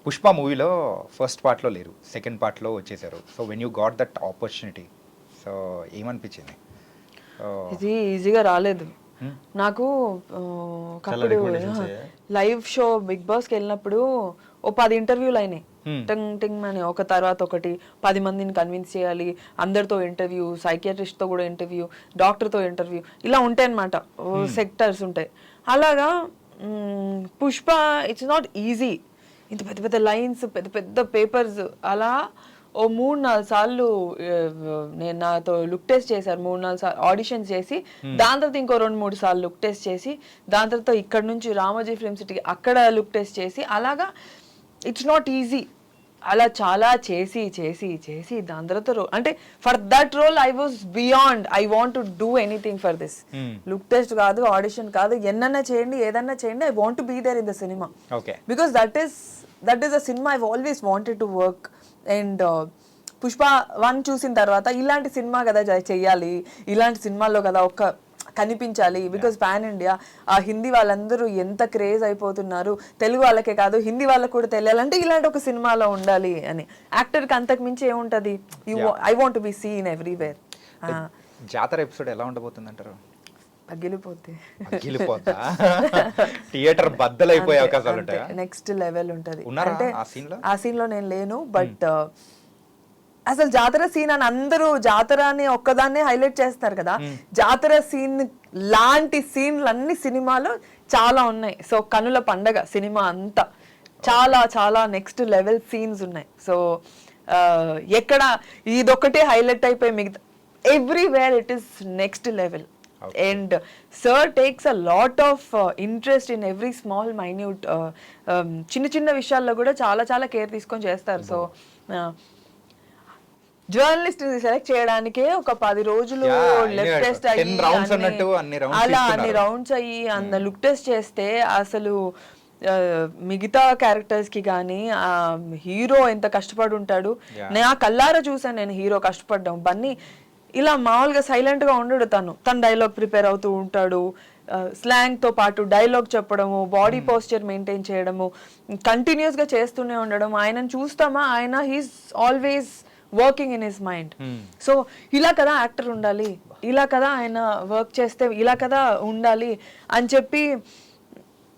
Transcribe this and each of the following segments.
పుష్ప మూవీలో ఫస్ట్ పార్ట్లో లేరు, సెకండ్ పార్ట్లో వచ్చేసారు. So when you got that opportunity, so ఏమనిపించింది? ఇది ఈజీగా రాలేదు నాకు. ఒకప్పుడు లైవ్ షో బిగ్ బాస్కి వెళ్ళినప్పుడు ఓ 10 ఇంటర్వ్యూలు అయినాయి, టింగ్ టింగ్ అని ఒక తర్వాత ఒకటి. 10 మందిని కన్విన్స్ చేయాలి, అందరితో ఇంటర్వ్యూ, సైకియాట్రిస్ట్తో కూడా ఇంటర్వ్యూ, డాక్టర్తో ఇంటర్వ్యూ, ఇలా ఉంటాయి అన్నమాట, సెక్టర్స్ ఉంటాయి. అలాగా పుష్ప ఇట్స్ నాట్ ఈజీ. ఇంత పెద్ద పెద్ద లైన్స్, పెద్ద పెద్ద పేపర్స్. అలా ఓ 3-4 సార్లు నేను నాతో లుక్ టెస్ట్ చేశారు, 3-4 సార్లు ఆడిషన్స్ చేసి, దాని తర్వాత ఇంకో 2-3 సార్లు లుక్ టెస్ట్ చేసి, దాని తర్వాత ఇక్కడ నుంచి రామోజీ ఫిల్మ్ సిటీకి అక్కడ లుక్ టెస్ట్ చేసి, అలాగా ఇట్స్ నాట్ ఈజీ. అలా చాలా చేసి చేసి చేసి దాని తర్వాత అంటే for that role I was beyond. I want to do anything for this. Look test కాదు, ఆడిషన్ కాదు, ఎన్నన్నా చేయండి, ఏదన్నా చేయండి, I want to be there in the cinema. Because that is a cinema I always wanted to work. And Pushpa 1 చూసిన తర్వాత ఇలాంటి cinema కదా చెయ్యాలి, ఇలాంటి సినిమాల్లో కదా కనిపించాలి. బికాస్ పాన్ ఇండియా, ఆ హిందీ వాళ్ళందరూ ఎంత క్రేజ్ అయిపోతున్నారు, తెలుగు వాళ్ళకే కాదు హిందీ వాళ్ళకి కూడా తెలియాలంటే ఇలాంటి ఒక సినిమాలో ఉండాలి అని. యాక్టర్కి అంతకు మించి ఏముంటది, I want be seen everywhere. జాతర ఎపిసోడ్ ఎలా ఉండబోతుంది అంటారు? థియేటర్ బద్దలైపోయే అవకాశాలు ఉంటాయి. నెక్స్ట్ లెవెల్ ఉంటది. అంటే ఆ సీన్ లో నేను లేను, బట్ అసలు జాతర సీన్ అని అందరూ జాతర అని ఒక్కదాన్నే హైలైట్ చేస్తారు కదా, జాతర సీన్ లాంటి సీన్లు అన్ని సినిమాలో చాలా ఉన్నాయి. సో కనుల పండగ సినిమా అంతా చాలా చాలా నెక్స్ట్ లెవెల్ సీన్స్ ఉన్నాయి. సో ఎక్కడ ఇదొక్కటే హైలైట్ అయిపోయి మిగతా everywhere it is next level. And sir takes a lot of interest in every small minute చిన్న చిన్న విషయాల్లో కూడా చాలా చాలా కేర్ తీసుకొని చేస్తారు. సో జర్నలిస్ట్ సెలెక్ట్ చేయడానికే ఒక 10 రోజులు లెఫ్ట్ టెస్ట్ అయ్యి అలా అన్ని రౌండ్స్ అయ్యి అంత లుక్ టెస్ట్ చేస్తే అసలు మిగతా క్యారెక్టర్స్ కి కానీ హీరో ఎంత కష్టపడి ఉంటాడు. నేను ఆ కల్లారా చూసాను, నేను హీరో కష్టపడ్డాం. బన్నీ ఇలా మామూలుగా సైలెంట్ గా ఉండడు, తన డైలాగ్ ప్రిపేర్ అవుతూ ఉంటాడు, స్లాంగ్ తో పాటు డైలాగ్ చెప్పడము, బాడీ పోస్చర్ మెయింటైన్ చేయడము, కంటిన్యూస్ గా చేస్తూనే ఉండడం. ఆయనను చూస్తామా, ఆయన he's always working in his mind. So ఇలా కదా యాక్టర్ ఉండాలి, ఇలా కదా ఆయన వర్క్ చేస్తే ఇలా కదా ఉండాలి అని చెప్పి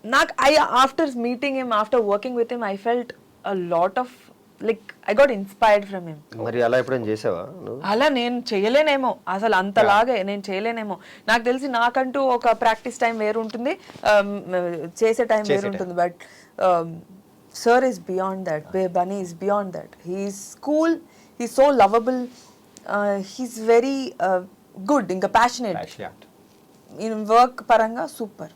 నాకు after meeting him, after working with him, I felt a lot of like I got inspired from him. మరి అలా ఎప్పుడైనా చేసావా? అలా నేను చేయలేనేమో, అసలు అంతలాగే నేను చేయలేనేమో. నాకు తెలిసి నాకంటూ ఒక ప్రాక్టీస్ టైం వేరు ఉంటుంది, చేసే టైం వేరు ఉంటుంది. But sir is beyond that, Bunny is beyond that. He is cool, he is so lovable, he is very good, ఇంకా ప్యాషనేట్ ఇన్ వర్క్ పరంగా సూపర్.